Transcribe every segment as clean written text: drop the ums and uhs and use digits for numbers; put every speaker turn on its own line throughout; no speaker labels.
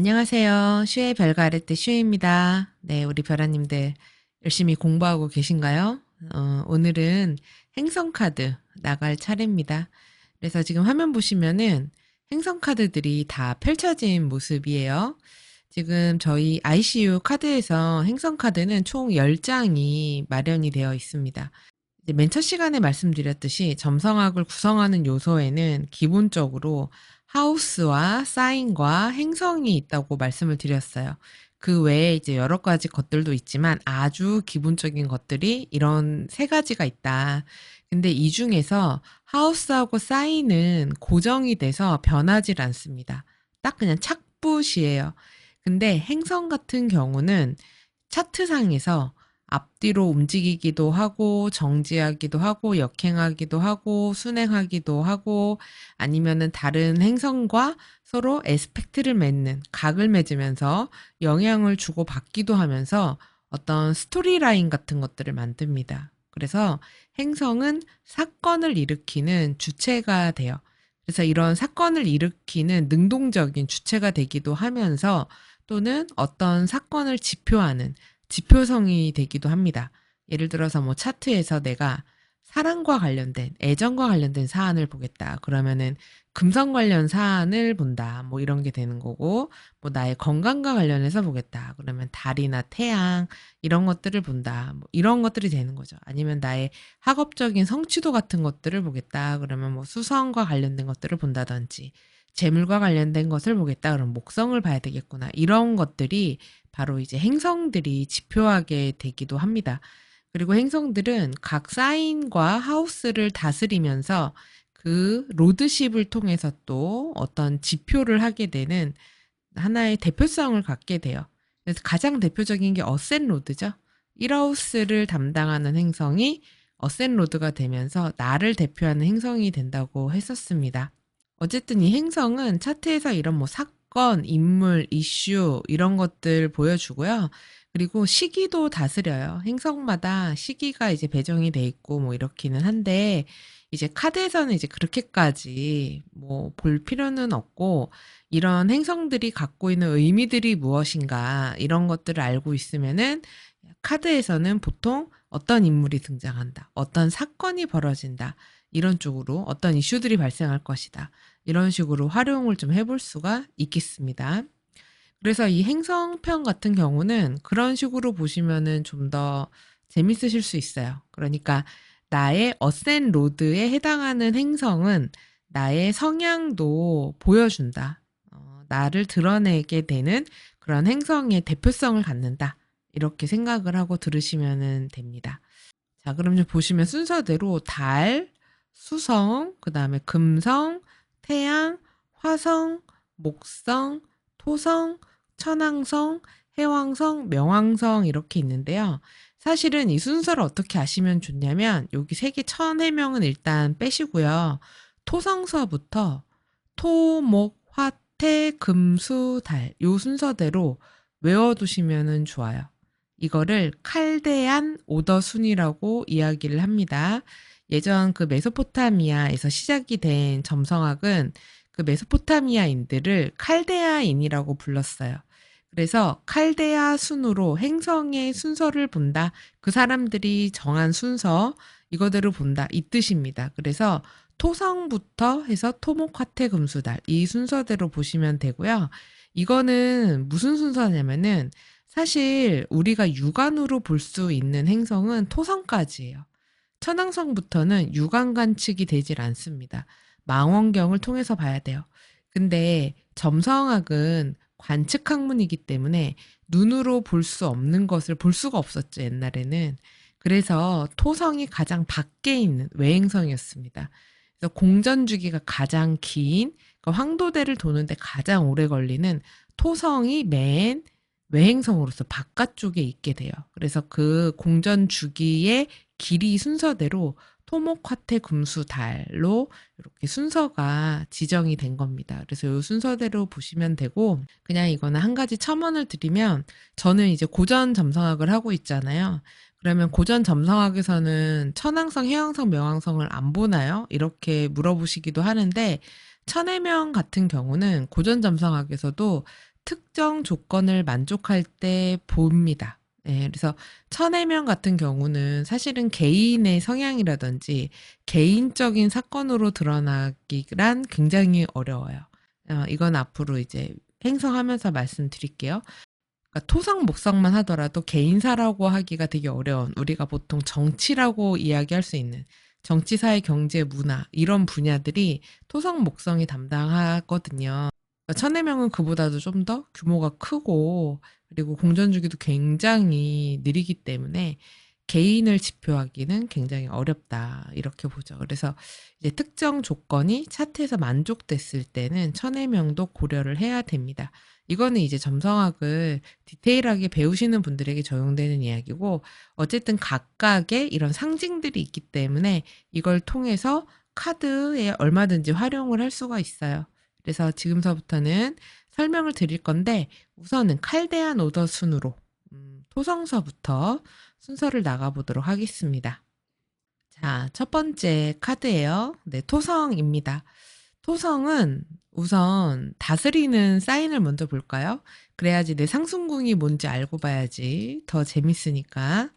안녕하세요. 슈의 별과 아래때 슈입니다. 네, 우리 별아님들 열심히 공부하고 계신가요? 오늘은 행성카드 나갈 차례입니다. 그래서 지금 화면 보시면은 행성카드들이 다 펼쳐진 모습이에요. 지금 저희 ICU 카드에서 행성카드는 총 10장이 마련이 되어 있습니다. 이제 맨 첫 시간에 말씀드렸듯이 점성학을 구성하는 요소에는 기본적으로 하우스와 사인과 행성이 있다고 말씀을 드렸어요. 그 외에 이제 여러 가지 것들도 있지만 아주 기본적인 것들이 이런 세 가지가 있다. 근데 이 중에서 하우스하고 사인은 고정이 돼서 변하질 않습니다. 딱 그냥 착붙이에요. 근데 행성 같은 경우는 차트상에서 앞뒤로 움직이기도 하고 정지하기도 하고 역행하기도 하고 순행하기도 하고 아니면은 다른 행성과 서로 에스펙트를 맺는 각을 맺으면서 영향을 주고 받기도 하면서 어떤 스토리라인 같은 것들을 만듭니다. 그래서 행성은 사건을 일으키는 주체가 돼요. 그래서 이런 사건을 일으키는 능동적인 주체가 되기도 하면서 또는 어떤 사건을 지표하는 지표성이 되기도 합니다. 예를 들어서 뭐 차트에서 내가 사랑과 관련된, 애정과 관련된 사안을 보겠다. 그러면은 금성 관련 사안을 본다. 뭐 이런 게 되는 거고, 뭐 나의 건강과 관련해서 보겠다. 그러면 달이나 태양, 이런 것들을 본다. 뭐 이런 것들이 되는 거죠. 아니면 나의 학업적인 성취도 같은 것들을 보겠다. 그러면 뭐 수성과 관련된 것들을 본다든지, 재물과 관련된 것을 보겠다. 그럼 목성을 봐야 되겠구나. 이런 것들이 바로 이제 행성들이 지표하게 되기도 합니다. 그리고 행성들은 각 사인과 하우스를 다스리면서 그 로드십을 통해서 또 어떤 지표를 하게 되는 하나의 대표성을 갖게 돼요. 그래서 가장 대표적인 게 어센 로드죠. 1하우스를 담당하는 행성이 어센 로드가 되면서 나를 대표하는 행성이 된다고 했었습니다. 어쨌든 이 행성은 차트에서 이런 뭐 사건, 인물, 이슈 이런 것들 보여주고요. 그리고 시기도 다스려요. 행성마다 시기가 이제 배정이 돼 있고 뭐 이렇기는 한데 이제 카드에서는 이제 그렇게까지 뭐 볼 필요는 없고 이런 행성들이 갖고 있는 의미들이 무엇인가 이런 것들을 알고 있으면은 카드에서는 보통 어떤 인물이 등장한다, 어떤 사건이 벌어진다, 이런 쪽으로 어떤 이슈들이 발생할 것이다. 이런 식으로 활용을 좀 해볼 수가 있겠습니다. 그래서 이 행성편 같은 경우는 그런 식으로 보시면은 좀 더 재밌으실 수 있어요. 그러니까 나의 어센 로드에 해당하는 행성은 나의 성향도 보여준다. 나를 드러내게 되는 그런 행성의 대표성을 갖는다. 이렇게 생각을 하고 들으시면 됩니다. 자, 그럼 좀 보시면 순서대로 달, 수성, 그 다음에 금성, 태양, 화성, 목성, 토성, 천왕성, 해왕성, 명왕성 이렇게 있는데요. 사실은 이 순서를 어떻게 아시면 좋냐면 여기 세계 천해명은 일단 빼시고요. 토성서부터 토, 목, 화, 태, 금, 수, 달 요 순서대로 외워두시면 좋아요. 이거를 칼데안 오더 순이라고 이야기를 합니다. 예전 그 메소포타미아에서 시작이 된 점성학은 그 메소포타미아인들을 칼데아인이라고 불렀어요. 그래서 칼데아 순으로 행성의 순서를 본다. 그 사람들이 정한 순서 이거대로 본다. 이 뜻입니다. 그래서 토성부터 해서 토목, 화태, 금수달 이 순서대로 보시면 되고요. 이거는 무슨 순서냐면은 사실 우리가 육안으로 볼 수 있는 행성은 토성까지예요. 천왕성부터는 육안 관측이 되질 않습니다. 망원경을 통해서 봐야 돼요. 근데 점성학은 관측 학문이기 때문에 눈으로 볼 수 없는 것을 볼 수가 없었죠, 옛날에는. 그래서 토성이 가장 밖에 있는 외행성이었습니다. 그래서 공전 주기가 가장 긴, 그러니까 황도대를 도는데 가장 오래 걸리는 토성이 맨 외행성으로서 바깥쪽에 있게 돼요. 그래서 그 공전 주기의 길이 순서대로 토목, 화태, 금수, 달로 이렇게 순서가 지정이 된 겁니다. 그래서 이 순서대로 보시면 되고 그냥 이거는 한 가지 첨언을 드리면 저는 이제 고전 점성학을 하고 있잖아요. 그러면 고전 점성학에서는 천왕성, 해왕성, 명왕성을 안 보나요? 이렇게 물어보시기도 하는데 천해명 같은 경우는 고전 점성학에서도 특정 조건을 만족할 때 봅니다. 예, 그래서 천해명 같은 경우는 사실은 개인의 성향이라든지 개인적인 사건으로 드러나기란 굉장히 어려워요. 이건 앞으로 이제 행성하면서 말씀드릴게요. 그러니까 토성, 목성만 하더라도 개인사라고 하기가 되게 어려운, 우리가 보통 정치라고 이야기할 수 있는 정치, 사회, 경제, 문화 이런 분야들이 토성, 목성이 담당하거든요. 그러니까 천해명은 그보다도 좀 더 규모가 크고 그리고 공전주기도 굉장히 느리기 때문에 개인을 지표하기는 굉장히 어렵다 이렇게 보죠. 그래서 이제 특정 조건이 차트에서 만족됐을 때는 천해명도 고려를 해야 됩니다. 이거는 이제 점성학을 디테일하게 배우시는 분들에게 적용되는 이야기고, 어쨌든 각각의 이런 상징들이 있기 때문에 이걸 통해서 카드에 얼마든지 활용을 할 수가 있어요. 그래서 지금서부터는 설명을 드릴 건데, 우선은 칼데안 오더 순으로 토성서부터 순서를 나가보도록 하겠습니다. 자, 첫 번째 카드예요. 네, 토성입니다. 토성은 우선 다스리는 사인을 먼저 볼까요? 그래야지 내 상승궁이 뭔지 알고 봐야지 더 재밌으니까.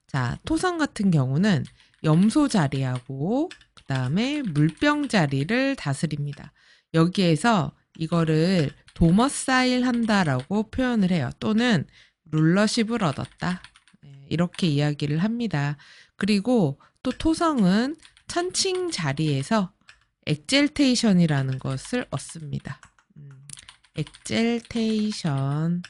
자, 토성 같은 경우는 염소 자리하고 그 다음에 물병 자리를 다스립니다. 여기에서 이거를 도머사일 한다라고 표현을 해요. 또는 룰러십을 얻었다. 네, 이렇게 이야기를 합니다. 그리고 또 토성은 천칭 자리에서 엑젤테이션이라는 것을 얻습니다. 엑젤테이션.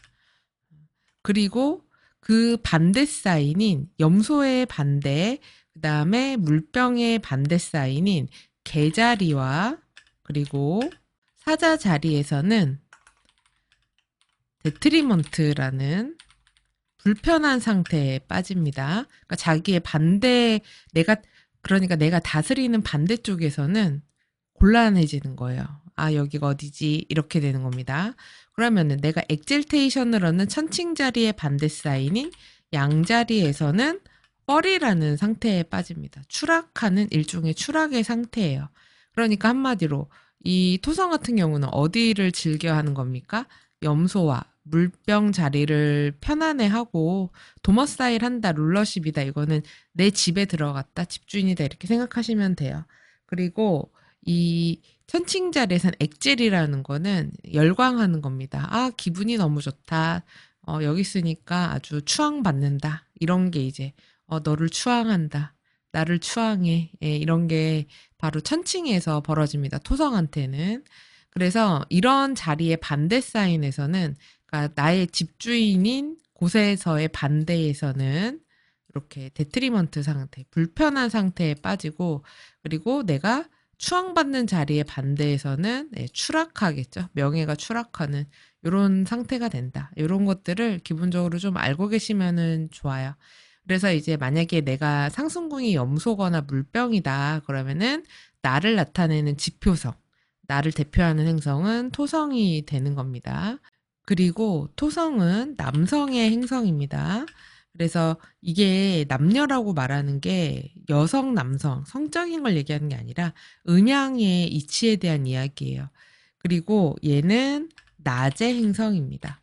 그리고 그 반대 사인인 염소의 반대, 그 다음에 물병의 반대 사인인 개자리와 그리고 사자 자리에서는 데트리먼트라는 불편한 상태에 빠집니다. 그러니까 자기의 반대, 그러니까 내가 다스리는 반대쪽에서는 곤란해지는 거예요. 아, 여기가 어디지? 이렇게 되는 겁니다. 그러면은 내가 엑젤테이션을 얻는 천칭 자리의 반대 사인인 양자리에서는 뻘이라는 상태에 빠집니다. 추락하는 일종의 추락의 상태예요. 그러니까 한마디로 이 토성 같은 경우는 어디를 즐겨 하는 겁니까? 염소와 물병 자리를 편안해하고 도머사일 한다, 룰러십이다. 이거는 내 집에 들어갔다, 집주인이다 이렇게 생각하시면 돼요. 그리고 이 천칭 자리에선 엑젤이라는 거는 열광하는 겁니다. 아, 기분이 너무 좋다. 여기 있으니까 아주 추앙받는다. 이런 게 이제 너를 추앙한다. 나를 추앙해. 예, 이런 게 바로 천칭에서 벌어집니다. 토성한테는. 그래서 이런 자리의 반대 사인에서는, 그러니까 나의 집주인인 곳에서의 반대에서는 이렇게 데트리먼트 상태, 불편한 상태에 빠지고, 그리고 내가 추앙받는 자리의 반대에서는 추락하겠죠. 명예가 추락하는 이런 상태가 된다. 이런 것들을 기본적으로 좀 알고 계시면은 좋아요. 그래서 이제 만약에 내가 상승궁이 염소거나 물병이다 그러면은 나를 나타내는 지표성, 나를 대표하는 행성은 토성이 되는 겁니다. 그리고 토성은 남성의 행성입니다. 그래서 이게 남녀라고 말하는 게 여성, 남성, 성적인 걸 얘기하는 게 아니라 음양의 이치에 대한 이야기예요. 그리고 얘는 낮의 행성입니다.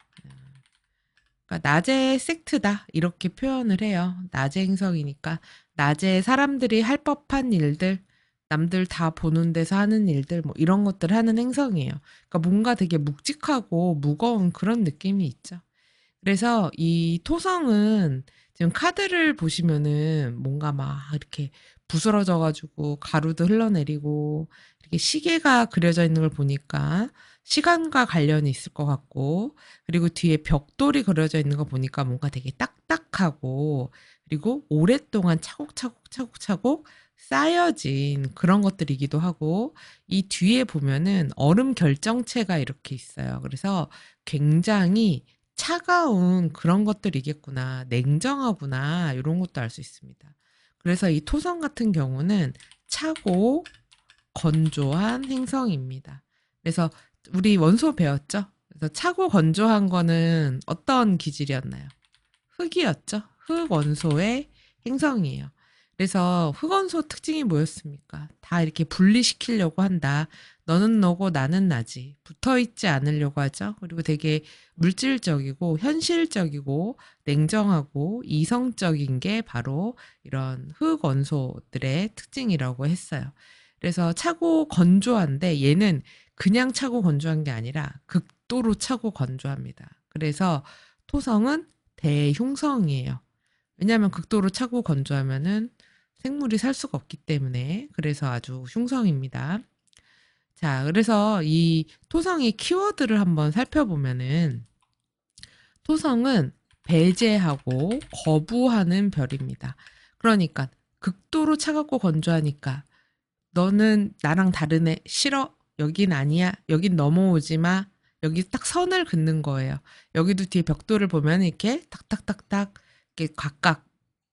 그러니까 낮의 섹트다 이렇게 표현을 해요. 낮의 행성이니까 낮에 사람들이 할 법한 일들, 남들 다 보는 데서 하는 일들 뭐 이런 것들 하는 행성이에요. 그러니까 뭔가 되게 묵직하고 무거운 그런 느낌이 있죠. 그래서 이 토성은 지금 카드를 보시면은 뭔가 막 이렇게 부스러져 가지고 가루도 흘러내리고 이렇게 시계가 그려져 있는 걸 보니까 시간과 관련이 있을 것 같고, 그리고 뒤에 벽돌이 그려져 있는 거 보니까 뭔가 되게 딱딱하고 그리고 오랫동안 차곡차곡 쌓여진 그런 것들이기도 하고, 이 뒤에 보면은 얼음 결정체가 이렇게 있어요. 그래서 굉장히 차가운 그런 것들이겠구나, 냉정하구나 이런 것도 알 수 있습니다. 그래서 이 토성 같은 경우는 차고 건조한 행성입니다. 그래서 우리 원소 배웠죠? 그래서 차고 건조한 거는 어떤 기질이었나요? 흙이었죠? 흙 원소의 행성이에요. 그래서 흑원소 특징이 뭐였습니까? 다 이렇게 분리시키려고 한다. 너는 너고 나는 나지. 붙어 있지 않으려고 하죠. 그리고 되게 물질적이고 현실적이고 냉정하고 이성적인 게 바로 이런 흑원소들의 특징이라고 했어요. 그래서 차고 건조한데 얘는 그냥 차고 건조한 게 아니라 극도로 차고 건조합니다. 그래서 토성은 대흉성이에요. 왜냐하면 극도로 차고 건조하면은 생물이 살 수가 없기 때문에 그래서 아주 흉성입니다. 자, 그래서 이 토성의 키워드를 한번 살펴보면은 토성은 배제하고 거부하는 별입니다. 그러니까 극도로 차갑고 건조하니까 너는 나랑 다르네. 싫어. 여긴 아니야. 여긴 넘어오지 마. 여기 딱 선을 긋는 거예요. 여기도 뒤에 벽돌을 보면 이렇게 탁탁탁탁 이렇게 각각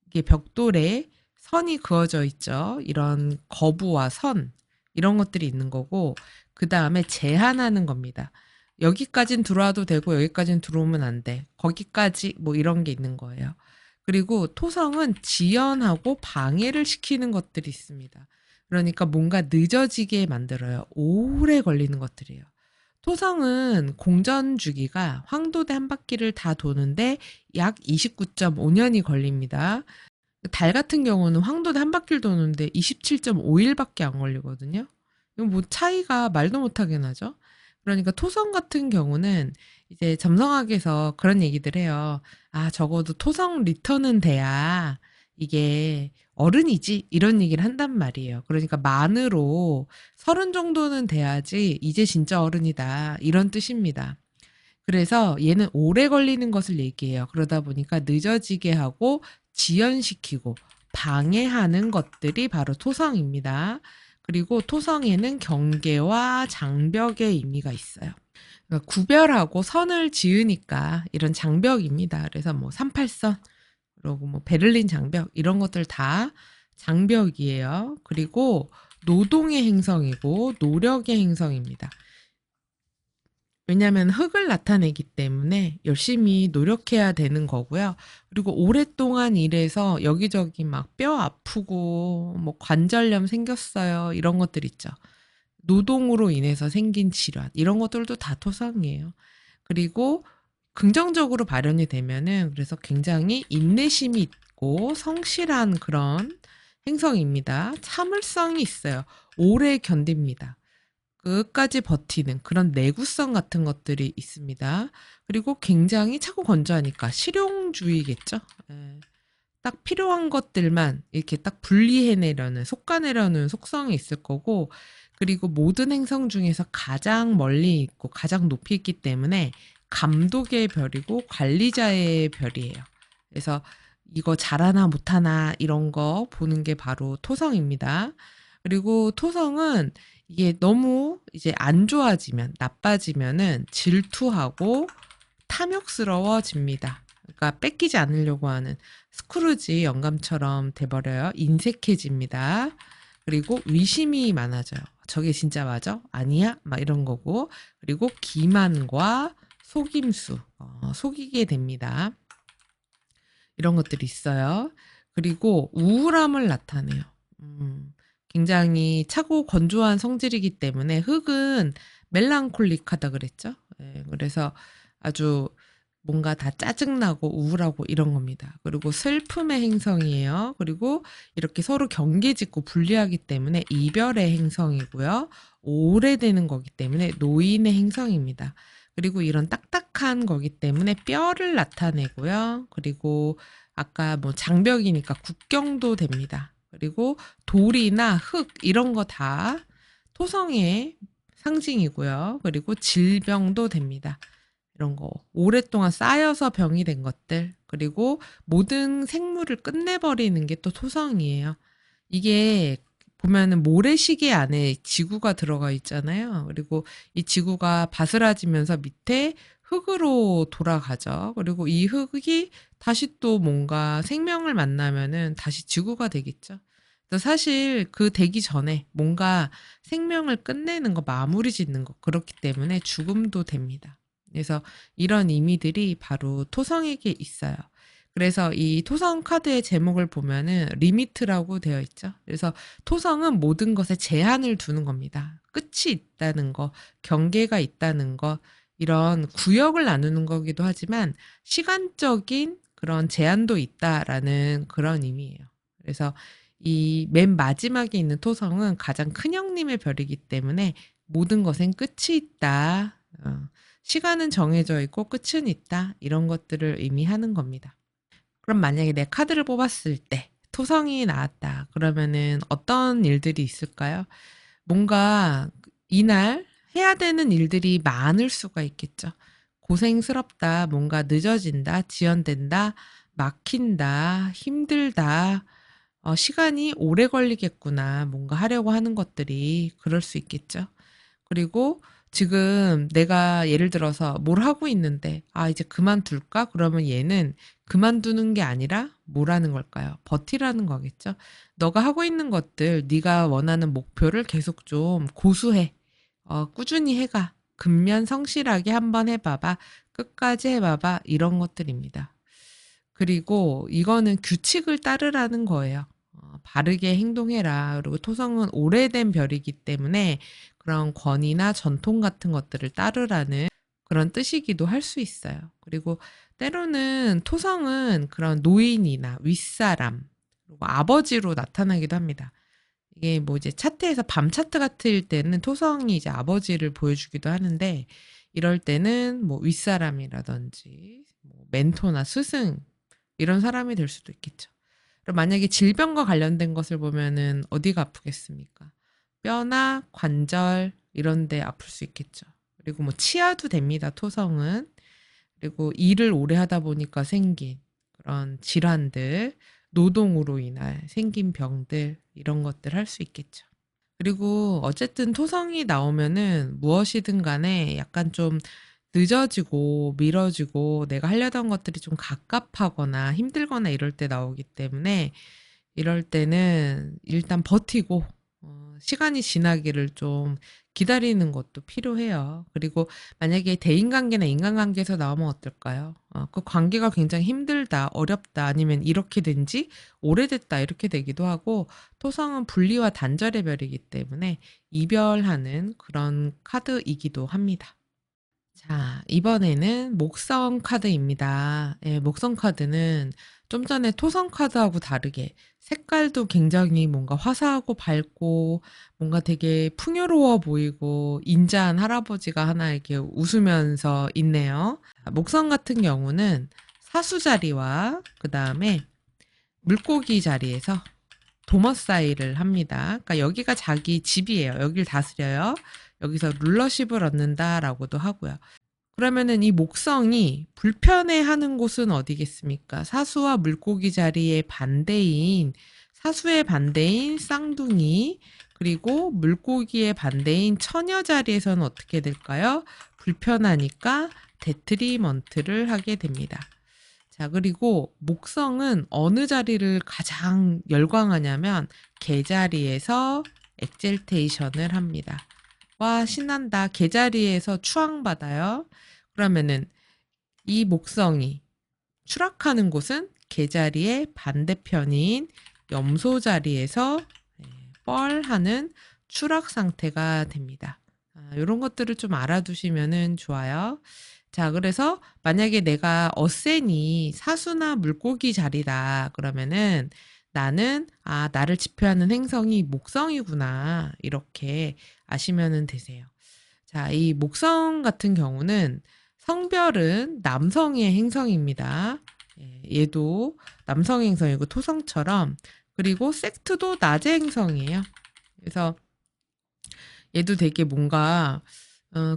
이게 벽돌에 선이 그어져 있죠. 이런 거부와 선 이런 것들이 있는 거고 그 다음에 제한하는 겁니다. 여기까진 들어와도 되고 여기까진 들어오면 안 돼. 거기까지 뭐 이런 게 있는 거예요. 그리고 토성은 지연하고 방해를 시키는 것들이 있습니다. 그러니까 뭔가 늦어지게 만들어요. 오래 걸리는 것들이에요. 토성은 공전 주기가 황도대 한 바퀴를 다 도는데 약 29.5년이 걸립니다. 달 같은 경우는 황도대 한 바퀴를 도는데 27.5일밖에 안 걸리거든요. 이건 뭐 차이가 말도 못하게 나죠. 그러니까 토성 같은 경우는 이제 점성학에서 그런 얘기들 해요. 아, 적어도 토성 리턴은 돼야 이게 어른이지 이런 얘기를 한단 말이에요. 그러니까 만으로 30 정도는 돼야지 이제 진짜 어른이다 이런 뜻입니다. 그래서 얘는 오래 걸리는 것을 얘기해요. 그러다 보니까 늦어지게 하고 지연시키고 방해하는 것들이 바로 토성입니다. 그리고 토성에는 경계와 장벽의 의미가 있어요. 그러니까 구별하고 선을 지으니까 이런 장벽입니다. 그래서 뭐 38선, 그리고 뭐 베를린 장벽 이런 것들 다 장벽이에요. 그리고 노동의 행성이고 노력의 행성입니다. 왜냐하면 흙을 나타내기 때문에 열심히 노력해야 되는 거고요. 그리고 오랫동안 일해서 여기저기 막 뼈 아프고 뭐 관절염 생겼어요. 이런 것들 있죠. 노동으로 인해서 생긴 질환 이런 것들도 다 토성이에요. 그리고 긍정적으로 발현이 되면은 그래서 굉장히 인내심이 있고 성실한 그런 행성입니다. 참을성이 있어요. 오래 견딥니다. 끝까지 버티는 그런 내구성 같은 것들이 있습니다. 그리고 굉장히 차고 건조하니까 실용주의겠죠. 예. 딱 필요한 것들만 이렇게 딱 분리해내려는, 솎아내려는 속성이 있을 거고, 그리고 모든 행성 중에서 가장 멀리 있고 가장 높이 있기 때문에 감독의 별이고 관리자의 별이에요. 그래서 이거 잘하나 못하나 이런 거 보는 게 바로 토성입니다. 그리고 토성은 이게 너무 이제 안 좋아지면, 나빠지면은 질투하고 탐욕스러워집니다. 그러니까 뺏기지 않으려고 하는 스크루지 영감처럼 돼버려요. 인색해집니다. 그리고 의심이 많아져요. 저게 진짜 맞아? 아니야? 막 이런 거고. 그리고 기만과 속임수, 속이게 됩니다. 이런 것들이 있어요. 그리고 우울함을 나타내요. 굉장히 차고 건조한 성질이기 때문에 흙은 멜랑콜릭하다 그랬죠. 예, 그래서 아주 뭔가 다 짜증나고 우울하고 이런 겁니다. 그리고 슬픔의 행성이에요. 그리고 이렇게 서로 경계짓고 분리하기 때문에 이별의 행성이고요. 오래되는 거기 때문에 노인의 행성입니다. 그리고 이런 딱딱한 거기 때문에 뼈를 나타내고요. 그리고 아까 뭐 장벽이니까 국경도 됩니다. 그리고 돌이나 흙 이런 거 다 토성의 상징이고요. 그리고 질병도 됩니다. 이런 거 오랫동안 쌓여서 병이 된 것들 그리고 모든 생물을 끝내버리는 게 또 토성이에요. 이게 보면은 모래시계 안에 지구가 들어가 있잖아요. 그리고 이 지구가 바스라지면서 밑에 흙으로 돌아가죠. 그리고 이 흙이 다시 또 뭔가 생명을 만나면은 다시 지구가 되겠죠. 그래서 사실 그 되기 전에 뭔가 생명을 끝내는 거, 마무리 짓는 거, 그렇기 때문에 죽음도 됩니다. 그래서 이런 의미들이 바로 토성에게 있어요. 그래서 이 토성 카드의 제목을 보면은 리미트라고 되어 있죠. 그래서 토성은 모든 것에 제한을 두는 겁니다. 끝이 있다는 거, 경계가 있다는 거, 이런 구역을 나누는 거기도 하지만 시간적인 그런 제한도 있다라는 그런 의미예요. 그래서 이 맨 마지막에 있는 토성은 가장 큰 형님의 별이기 때문에 모든 것엔 끝이 있다. 시간은 정해져 있고 끝은 있다. 이런 것들을 의미하는 겁니다. 그럼 만약에 내 카드를 뽑았을 때 토성이 나왔다. 그러면은 어떤 일들이 있을까요? 뭔가 이날 해야 되는 일들이 많을 수가 있겠죠. 고생스럽다, 뭔가 늦어진다, 지연된다, 막힌다, 힘들다, 시간이 오래 걸리겠구나, 뭔가 하려고 하는 것들이 그럴 수 있겠죠. 그리고 지금 내가 예를 들어서 뭘 하고 있는데, 아, 이제 그만둘까? 그러면 얘는 그만두는 게 아니라 뭐라는 걸까요? 버티라는 거겠죠. 너가 하고 있는 것들, 네가 원하는 목표를 계속 좀 고수해. 꾸준히 해가. 근면 성실하게 한번 해봐봐. 끝까지 해봐봐. 이런 것들입니다. 그리고 이거는 규칙을 따르라는 거예요. 바르게 행동해라. 그리고 토성은 오래된 별이기 때문에 그런 권위나 전통 같은 것들을 따르라는 그런 뜻이기도 할 수 있어요. 그리고 때로는 토성은 그런 노인이나 윗사람, 그리고 아버지로 나타나기도 합니다. 이게 뭐 이제 차트에서 밤 차트 같을 때는 토성이 이제 아버지를 보여주기도 하는데, 이럴 때는 뭐 윗사람이라든지 뭐 멘토나 스승, 이런 사람이 될 수도 있겠죠. 그럼 만약에 질병과 관련된 것을 보면은 어디가 아프겠습니까? 뼈나 관절 이런 데 아플 수 있겠죠. 그리고 뭐 치아도 됩니다, 토성은. 그리고 일을 오래 하다 보니까 생긴 그런 질환들, 노동으로 인해 생긴 병들, 이런 것들 할 수 있겠죠. 그리고 어쨌든 토성이 나오면은 무엇이든 간에 약간 좀 늦어지고 미뤄지고 내가 하려던 것들이 좀 갑갑하거나 힘들거나 이럴 때 나오기 때문에, 이럴 때는 일단 버티고 시간이 지나기를 좀 기다리는 것도 필요해요. 그리고 만약에 대인관계나 인간관계에서 나오면 어떨까요? 그 관계가 굉장히 힘들다, 어렵다, 아니면 이렇게 된 지 오래됐다, 이렇게 되기도 하고, 토성은 분리와 단절의 별이기 때문에 이별하는 그런 카드이기도 합니다. 자, 이번에는 목성 카드입니다. 예, 목성 카드는 좀 전에 토성 카드하고 다르게 색깔도 굉장히 뭔가 화사하고 밝고 뭔가 되게 풍요로워 보이고 인자한 할아버지가 하나 이렇게 웃으면서 있네요. 목성 같은 경우는 사수 자리와 그 다음에 물고기 자리에서 도머사이를 합니다. 그러니까 여기가 자기 집이에요. 여길 다스려요. 여기서 룰러십을 얻는다라고도 하고요. 그러면은 이 목성이 불편해하는 곳은 어디겠습니까? 사수와 물고기 자리의 반대인, 사수의 반대인 쌍둥이, 그리고 물고기의 반대인 처녀 자리에서는 어떻게 될까요? 불편하니까 데트리먼트를 하게 됩니다. 자, 그리고 목성은 어느 자리를 가장 열광하냐면 개자리에서 엑셀테이션을 합니다. 와, 신난다. 개자리에서 추앙받아요. 그러면은 이 목성이 추락하는 곳은 개자리의 반대편인 염소 자리에서 뻘하는 추락 상태가 됩니다. 이런 것들을 좀 알아두시면 좋아요. 자, 그래서 만약에 내가 어센이 사수나 물고기 자리다 그러면은 나는 나를 지표하는 행성이 목성이구나, 이렇게 아시면 되세요. 자, 이 목성 같은 경우는 성별은 남성의 행성입니다. 얘도 남성의 행성이고 토성처럼, 그리고 섹트도 낮의 행성이에요. 그래서 얘도 되게 뭔가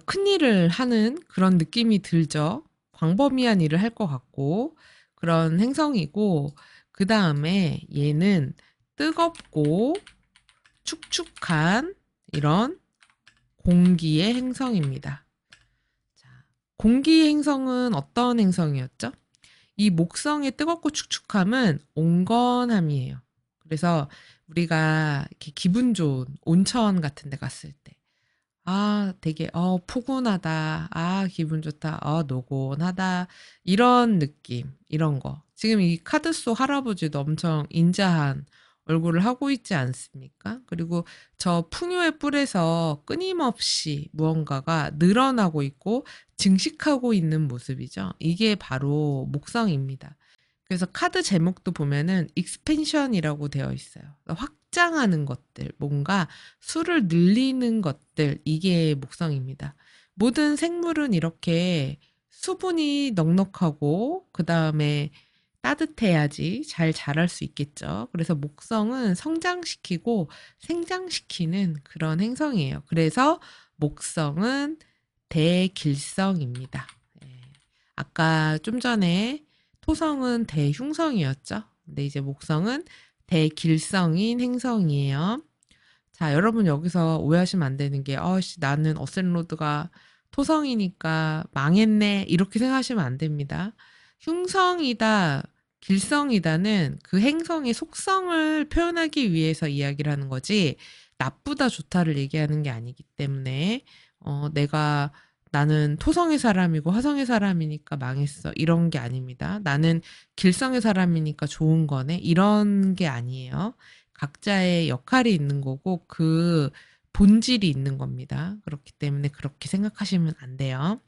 큰 일을 하는 그런 느낌이 들죠. 광범위한 일을 할 것 같고 그런 행성이고, 그 다음에 얘는 뜨겁고 축축한 이런 공기의 행성입니다. 자, 공기의 행성은 어떤 행성이었죠? 이 목성의 뜨겁고 축축함은 온건함이에요. 그래서 우리가 이렇게 기분 좋은 온천 같은 데 갔을 때, 아, 되게, 포근하다. 아, 기분 좋다. 노곤하다. 이런 느낌, 이런 거. 지금 이 카드 속 할아버지도 엄청 인자한 얼굴을 하고 있지 않습니까? 그리고 저 풍요의 뿔에서 끊임없이 무언가가 늘어나고 있고 증식하고 있는 모습이죠. 이게 바로 목성입니다. 그래서 카드 제목도 보면은 익스펜션이라고 되어 있어요. 확장하는 것들, 뭔가 수를 늘리는 것들, 이게 목성입니다. 모든 생물은 이렇게 수분이 넉넉하고 그 다음에 따뜻해야지 잘 자랄 수 있겠죠. 그래서 목성은 성장시키고 생장시키는 그런 행성이에요. 그래서 목성은 대길성입니다. 예. 아까 좀 전에 토성은 대흉성이었죠. 근데 이제 목성은 대길성인 행성이에요. 자, 여러분 여기서 오해하시면 안 되는 게, 나는 어센로드가 토성이니까 망했네. 이렇게 생각하시면 안 됩니다. 흉성이다, 길성이다는 그 행성의 속성을 표현하기 위해서 이야기를 하는 거지, 나쁘다, 좋다를 얘기하는 게 아니기 때문에, 내가 나는 토성의 사람이고 화성의 사람이니까 망했어. 이런 게 아닙니다. 나는 길성의 사람이니까 좋은 거네. 이런 게 아니에요. 각자의 역할이 있는 거고 그 본질이 있는 겁니다. 그렇기 때문에 그렇게 생각하시면 안 돼요.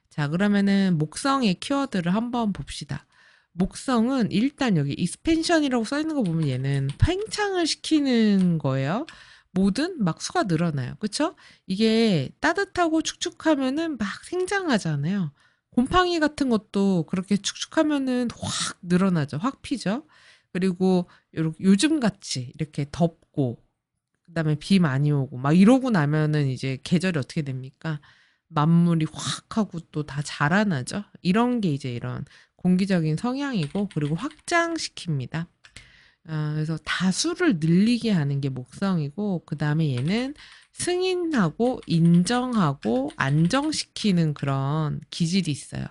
자, 그러면은 목성의 키워드를 한번 봅시다. 목성은 일단 여기 익스펜션이라고 써 있는 거 보면 얘는 팽창을 시키는 거예요. 뭐든 막 수가 늘어나요. 그쵸? 이게 따뜻하고 축축하면은 막 생장하잖아요. 곰팡이 같은 것도 그렇게 축축하면은 확 늘어나죠. 확 피죠. 그리고 요즘 같이 이렇게 덥고 그다음에 비 많이 오고 막 이러고 나면은 이제 계절이 어떻게 됩니까? 만물이 확 하고 또 다 자라나죠. 이런 게 이제 이런 공기적인 성향이고 그리고 확장시킵니다. 그래서 다수를 늘리게 하는 게 목성이고 그다음에 얘는 승인하고 인정하고 안정시키는 그런 기질이 있어요.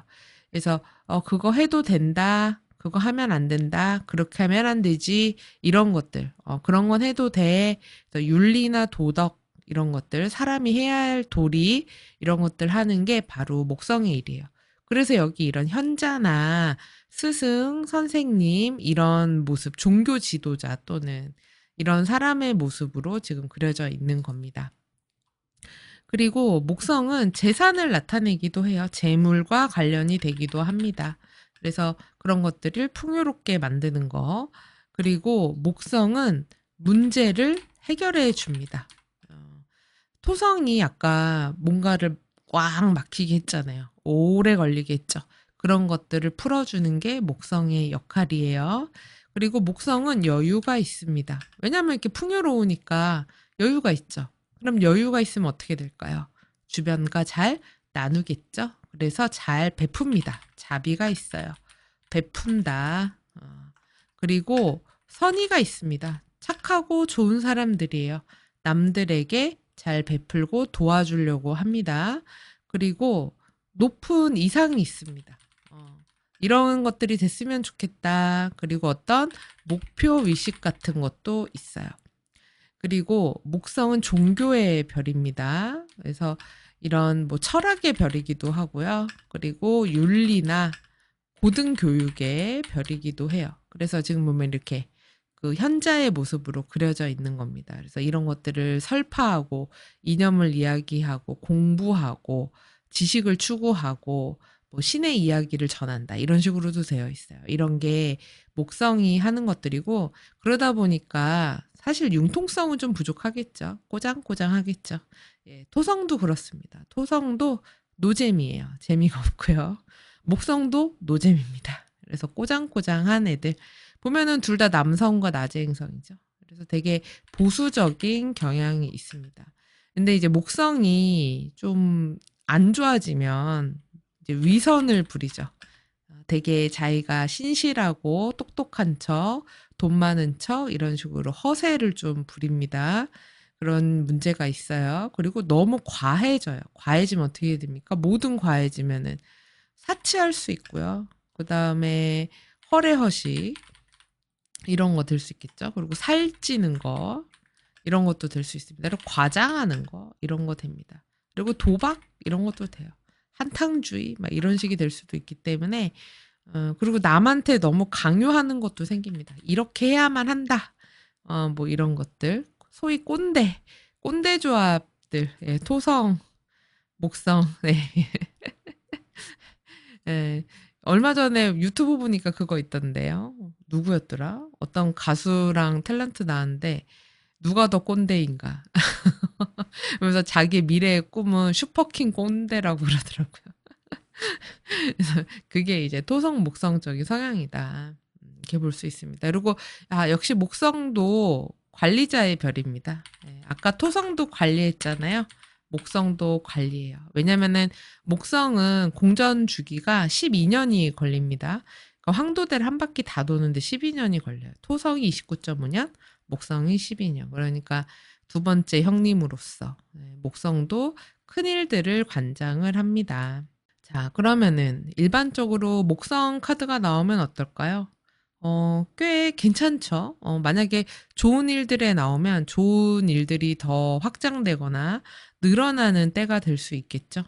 그래서 그거 해도 된다. 그거 하면 안 된다. 그렇게 하면 안 되지. 이런 것들. 그런 건 해도 돼. 그래서 윤리나 도덕 이런 것들, 사람이 해야 할 도리 이런 것들 하는 게 바로 목성의 일이에요. 그래서 여기 이런 현자나 스승, 선생님 이런 모습, 종교 지도자 또는 이런 사람의 모습으로 지금 그려져 있는 겁니다. 그리고 목성은 재산을 나타내기도 해요. 재물과 관련이 되기도 합니다. 그래서 그런 것들을 풍요롭게 만드는 거. 그리고 목성은 문제를 해결해 줍니다. 토성이 아까 뭔가를 꽉 막히게 했잖아요. 오래 걸리게 했죠. 그런 것들을 풀어주는 게 목성의 역할이에요. 그리고 목성은 여유가 있습니다. 왜냐하면 이렇게 풍요로우니까 여유가 있죠. 그럼 여유가 있으면 어떻게 될까요? 주변과 잘 나누겠죠. 그래서 잘 베풉니다. 자비가 있어요. 베푼다. 그리고 선의가 있습니다. 착하고 좋은 사람들이에요. 남들에게 잘 베풀고 도와주려고 합니다. 그리고 높은 이상이 있습니다. 이런 것들이 됐으면 좋겠다. 그리고 어떤 목표 의식 같은 것도 있어요. 그리고 목성은 종교의 별입니다. 그래서 이런 뭐 철학의 별이기도 하고요. 그리고 윤리나 고등교육의 별이기도 해요. 그래서 지금 보면 이렇게 그 현자의 모습으로 그려져 있는 겁니다. 그래서 이런 것들을 설파하고 이념을 이야기하고 공부하고 지식을 추구하고 뭐 신의 이야기를 전한다. 이런 식으로도 되어 있어요. 이런 게 목성이 하는 것들이고 그러다 보니까 사실 융통성은 좀 부족하겠죠. 꼬장꼬장 하겠죠. 예, 토성도 그렇습니다. 토성도 노잼이에요. 재미가 없고요. 목성도 노잼입니다. 그래서 꼬장꼬장한 애들. 보면은 둘 다 남성과 낮의 행성이죠. 그래서 되게 보수적인 경향이 있습니다. 근데 이제 목성이 좀 안 좋아지면 이제 위선을 부리죠. 되게 자기가 신실하고 똑똑한 척, 돈 많은 척 이런 식으로 허세를 좀 부립니다. 그런 문제가 있어요. 그리고 너무 과해져요. 과해지면 어떻게 됩니까? 모든 과해지면은 사치할 수 있고요. 그다음에 허례허식 이런 거 들 수 있겠죠. 그리고 살찌는 거 이런 것도 될 수 있습니다. 그리고 과장하는 거 이런 거 됩니다. 그리고 도박 이런 것도 돼요. 한탕주의 막 이런 식이 될 수도 있기 때문에 그리고 남한테 너무 강요하는 것도 생깁니다. 이렇게 해야만 한다. 뭐 이런 것들 소위 꼰대 조합들 토성 목성 네. 예. 얼마 전에 유튜브 보니까 그거 있던데요. 누구였더라? 어떤 가수랑 탤런트 나왔는데 누가 더 꼰대인가? 그래서 자기 미래의 꿈은 슈퍼킹 꼰대라고 그러더라고요. 그래서 그게 이제 토성 목성적인 성향이다. 이렇게 볼 수 있습니다. 그리고 역시 목성도 관리자의 별입니다. 아까 토성도 관리했잖아요. 목성도 관리해요. 왜냐면은 목성은 공전 주기가 12년이 걸립니다. 그러니까 황도대를 한 바퀴 다 도는데 12년이 걸려요. 토성이 29.5년, 목성이 12년. 그러니까 두 번째 형님으로서 목성도 큰일들을 관장을 합니다. 자, 그러면은 일반적으로 목성 카드가 나오면 어떨까요? 꽤 괜찮죠. 만약에 좋은 일들에 나오면 좋은 일들이 더 확장되거나 늘어나는 때가 될 수 있겠죠.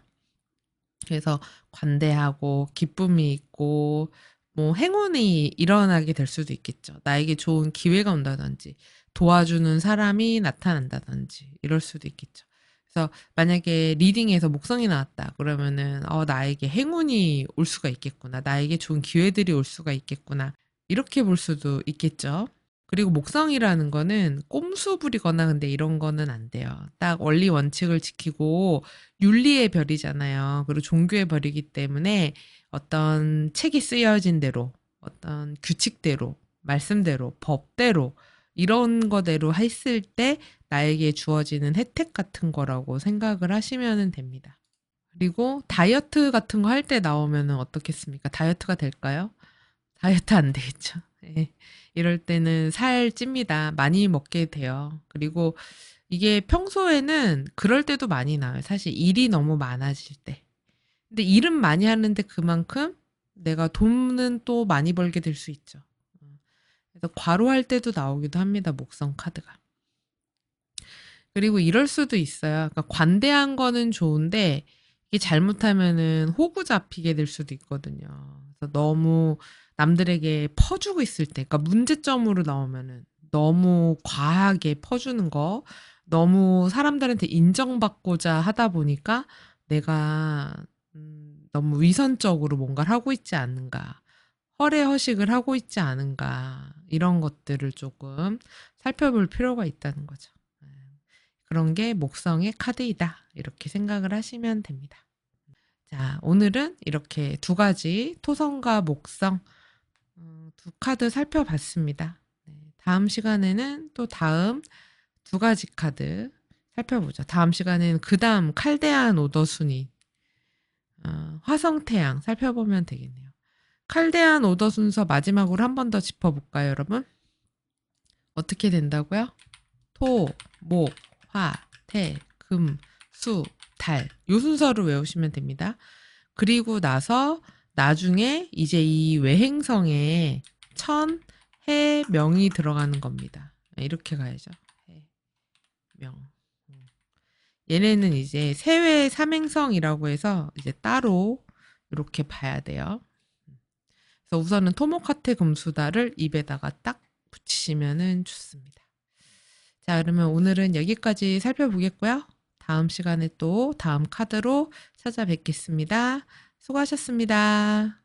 그래서 관대하고 기쁨이 있고 뭐 행운이 일어나게 될 수도 있겠죠. 나에게 좋은 기회가 온다든지 도와주는 사람이 나타난다든지 이럴 수도 있겠죠. 그래서 만약에 리딩에서 목성이 나왔다 그러면은 나에게 행운이 올 수가 있겠구나. 나에게 좋은 기회들이 올 수가 있겠구나. 이렇게 볼 수도 있겠죠. 그리고 목성이라는 거는 꼼수 부리거나 근데 이런 거는 안 돼요. 딱 원리 원칙을 지키고 윤리의 별이잖아요. 그리고 종교의 별이기 때문에 어떤 책이 쓰여진 대로, 어떤 규칙대로, 말씀대로, 법대로 이런 거대로 했을 때 나에게 주어지는 혜택 같은 거라고 생각을 하시면 됩니다. 그리고 다이어트 같은 거 할 때 나오면 어떻겠습니까? 다이어트가 될까요? 다이어트 안 되겠죠. 예. 이럴 때는 살 찝니다. 많이 먹게 돼요. 그리고 이게 평소에는 그럴 때도 많이 나와요. 사실 일이 너무 많아질 때. 근데 일은 많이 하는데 그만큼 내가 돈은 또 많이 벌게 될 수 있죠. 그래서 과로할 때도 나오기도 합니다. 목성 카드가. 그리고 이럴 수도 있어요. 그러니까 관대한 거는 좋은데 이게 잘못하면은 호구 잡히게 될 수도 있거든요. 그래서 너무 남들에게 퍼주고 있을 때, 그러니까 문제점으로 나오면은 너무 과하게 퍼주는 거, 너무 사람들한테 인정받고자 하다 보니까 내가 너무 위선적으로 뭔가를 하고 있지 않은가, 허례허식을 하고 있지 않은가, 이런 것들을 조금 살펴볼 필요가 있다는 거죠. 그런 게 목성의 카드이다. 이렇게 생각을 하시면 됩니다. 자, 오늘은 이렇게 두 가지 토성과 목성 두 카드 살펴봤습니다. 다음 시간에는 또 다음 두 가지 카드 살펴보죠. 다음 시간에는 그 다음 칼데안 오더순위 화성태양 살펴보면 되겠네요. 칼데안 오더 순서 마지막으로 한 번 더 짚어볼까요, 여러분? 어떻게 된다고요? 토, 목, 화, 태, 금, 수, 달. 요 순서로 외우시면 됩니다. 그리고 나서 나중에 이제 이 외행성에 천, 해, 명이 들어가는 겁니다. 이렇게 가야죠. 해, 명. 얘네는 이제 세외 삼행성이라고 해서 이제 따로 이렇게 봐야 돼요. 그래서 우선은 토모카테 금수다를 입에다가 딱 붙이시면 좋습니다. 자, 그러면 오늘은 여기까지 살펴보겠고요. 다음 시간에 또 다음 카드로 찾아뵙겠습니다. 수고하셨습니다.